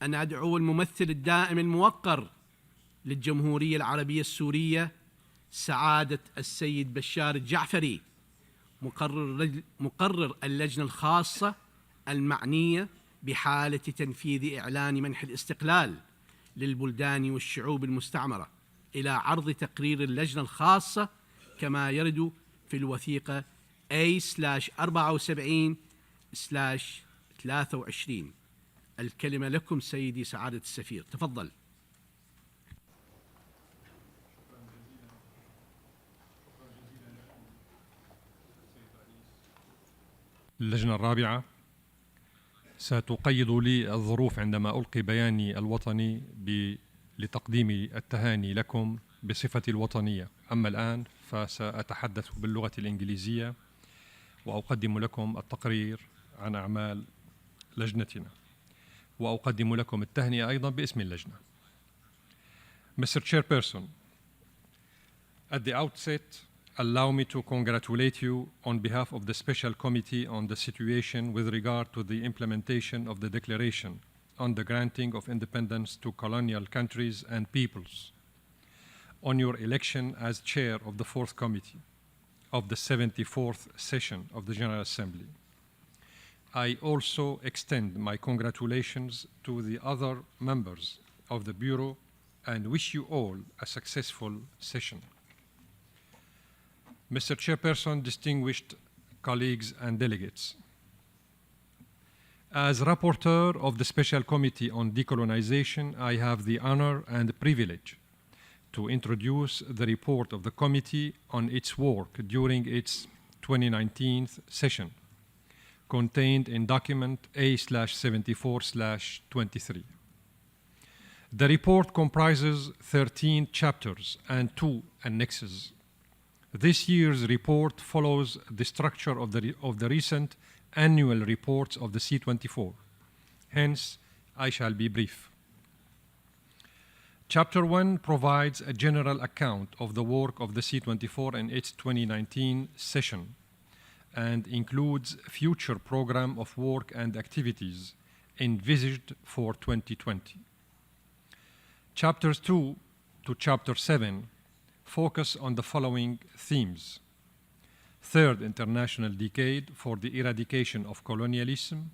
أن أدعو الممثل الدائم الموقر للجمهورية العربية السورية سعادة السيد بشار الجعفري مقرر اللجنة الخاصة المعنية بحالة تنفيذ إعلان منح الاستقلال للبلدان والشعوب المستعمرة إلى عرض تقرير اللجنة الخاصة كما يرد في الوثيقة A/74/23. الكلمة لكم سيدي سعادة السفير، تفضل. اللجنة الرابعة. ستقيد لي الظروف عندما ألقي بياني الوطني لتقديم التهاني لكم بصفتي الوطنية. أما الآن فسأتحدث باللغة الإنجليزية وأقدم لكم التقرير عن أعمال لجنتنا، وأقدم لكم التهنئة أيضا باسم اللجنة. Mr. Chairperson, at the outset, allow me to congratulate you on behalf of the Special Committee on the situation with regard to the implementation of the Declaration on the granting of independence to colonial countries and peoples, on your election as Chair of the Fourth Committee of the 74th session of the General Assembly. I also extend my congratulations to the other members of the Bureau and wish you all a successful session. Mr. Chairperson, distinguished colleagues and delegates, as rapporteur of the Special Committee on Decolonization, I have the honor and privilege to introduce the report of the committee on its work during its 2019 session, contained in document A/74/23. The report comprises 13 chapters and 2 annexes. This year's report follows the structure of the recent annual reports of the C24. Hence, I shall be brief. Chapter 1 provides a general account of the work of the C24 in its 2019 session and includes future program of work and activities envisaged for 2020. Chapters 2 to Chapter 7 focus on the following themes: Third International Decade for the Eradication of Colonialism,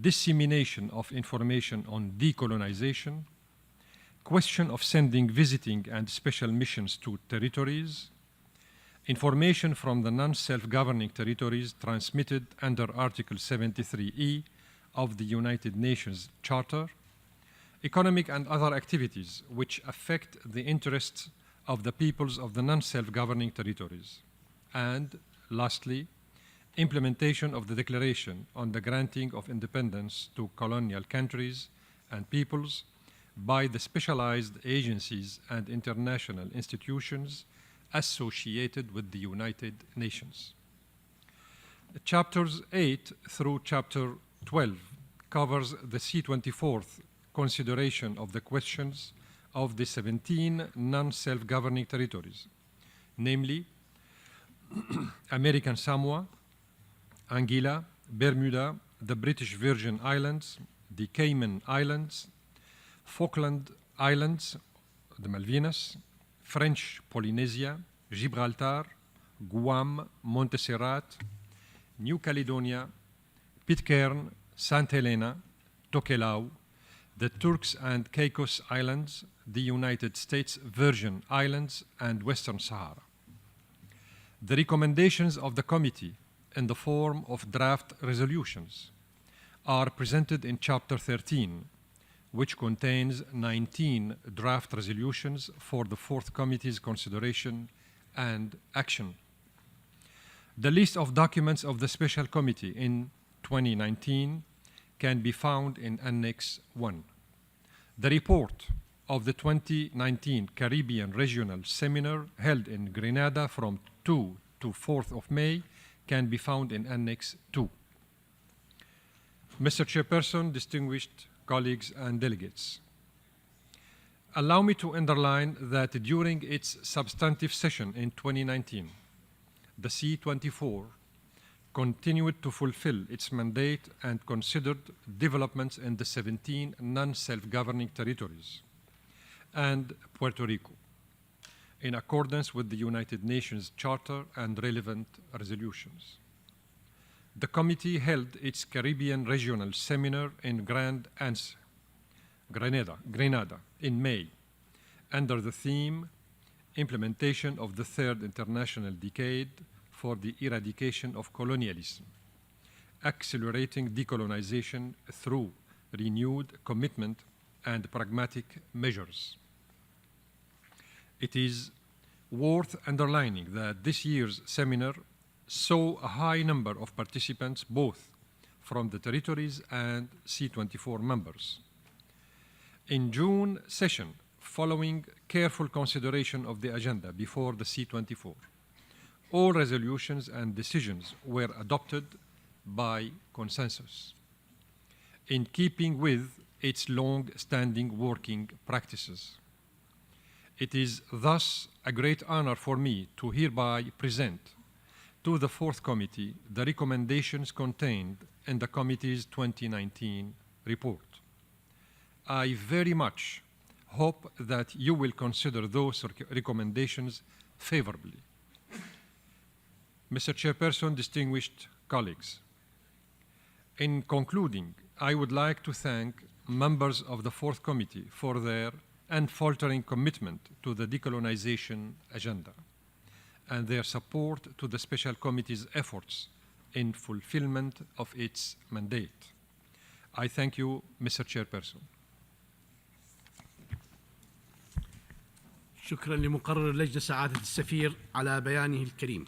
dissemination of information on decolonization, question of sending visiting and special missions to territories, information from the non-self-governing territories transmitted under Article 73E of the United Nations Charter, economic and other activities which affect the interests of the peoples of the non-self-governing territories, and lastly, implementation of the Declaration on the granting of independence to colonial countries and peoples by the specialized agencies and international institutions associated with the United Nations. Chapters 8 through Chapter 12 covers the C24th consideration of the questions of the 17 non-self-governing territories, namely American Samoa, Anguilla, Bermuda, the British Virgin Islands, the Cayman Islands, Falkland Islands, the Malvinas, French Polynesia, Gibraltar, Guam, Montserrat, New Caledonia, Pitcairn, St. Helena, Tokelau, the Turks and Caicos Islands, the United States Virgin Islands, and Western Sahara. The recommendations of the committee in the form of draft resolutions are presented in Chapter 13, which contains 19 draft resolutions for the Fourth Committee's consideration and action. The list of documents of the Special Committee in 2019 can be found in Annex 1. The report of the 2019 Caribbean Regional Seminar held in Grenada from 2 to 4th of May can be found in Annex 2. Mr. Chairperson, distinguished colleagues and delegates, allow me to underline that during its substantive session in 2019, the C24 continued to fulfill its mandate and considered developments in the 17 non-self-governing territories and Puerto Rico, in accordance with the United Nations Charter and relevant resolutions. The committee held its Caribbean Regional Seminar in Grand Anse, Grenada, in May, under the theme Implementation of the Third International Decade for the Eradication of Colonialism, Accelerating Decolonization through Renewed Commitment and Pragmatic Measures. It is worth underlining that this year's seminar saw a high number of participants, both from the territories and C24 members. In June session, following careful consideration of the agenda before the C24, all resolutions and decisions were adopted by consensus, in keeping with its long-standing working practices. It is thus a great honor for me to hereby present to the Fourth Committee the recommendations contained in the Committee's 2019 report. I very much hope that you will consider those recommendations favorably. Mr. Chairperson, distinguished colleagues, in concluding, I would like to thank members of the Fourth Committee for their unfaltering commitment to the decolonization agenda and their support to the Special Committee's efforts in fulfillment of its mandate. I thank you, Mr. Chairperson. شكرا لمقرر اللجنة سعادة السفير على بيانه الكريم.